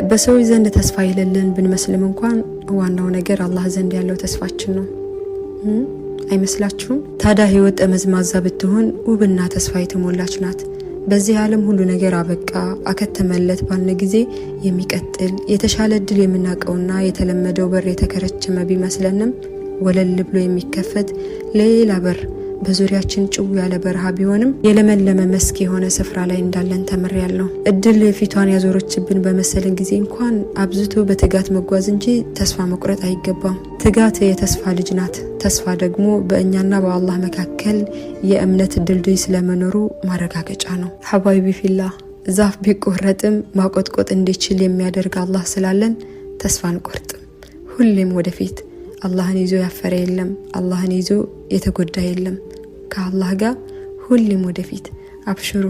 በሰው ዘንድ ተስፋ የሌለን ብንመስልም እንኳን ዋናው ነገር አላህ ዘንድ ያለው ተስፋችን ነው አይመስላችሁም? ታዲያ ህይወት ጠመዝማዛ ብትሆን ውብና ተስፋ የተሞላች ናት። በዚህ ዓለም ሁሉ ነገር አበቃ አከተመለት ባልነ ጊዜ የሚቀጥል የተሻለ እድል የምናቀውና የተለመደው በር የተከረቸመ ቢመስለንም ወለል ብሎ የሚከፈት ሌላ በር በዙሪያችን ጭው ያለ በረሃ ቢሆንም የለመለመ መስክ የሆነ ስፍራ ላይ እንዳለን ተመሪያለሁ። እድል ፊቷን ያዞረችብን በመሰለን ጊዜ እንኳን አብዝቶ በትጋት መጓዝ እንጂ ተስፋ መቁረጥ አይገባም። ትጋት የተስፋ ልጅ ናት። ተስፋ ደግሞ በእኛና በአላህ መካከል የእምነት ድልድይ ስለመኖሩ ማረጋገጫ ነው። ሐባይቢ ፊላህ ዛፍ ቢቆረጥም ማቆጥቆጥ እንዲችል የሚያደርግ አላህ ስላለን ተስፋ አንቆርጥም። ሁሌም ወደፊት አላህን ይዞ ያፈረ የለም፣ አላህን ይዞ የተጎዳ የለም። ከአላህ ጋር ሁሌም ወደፊት አብሽሩ።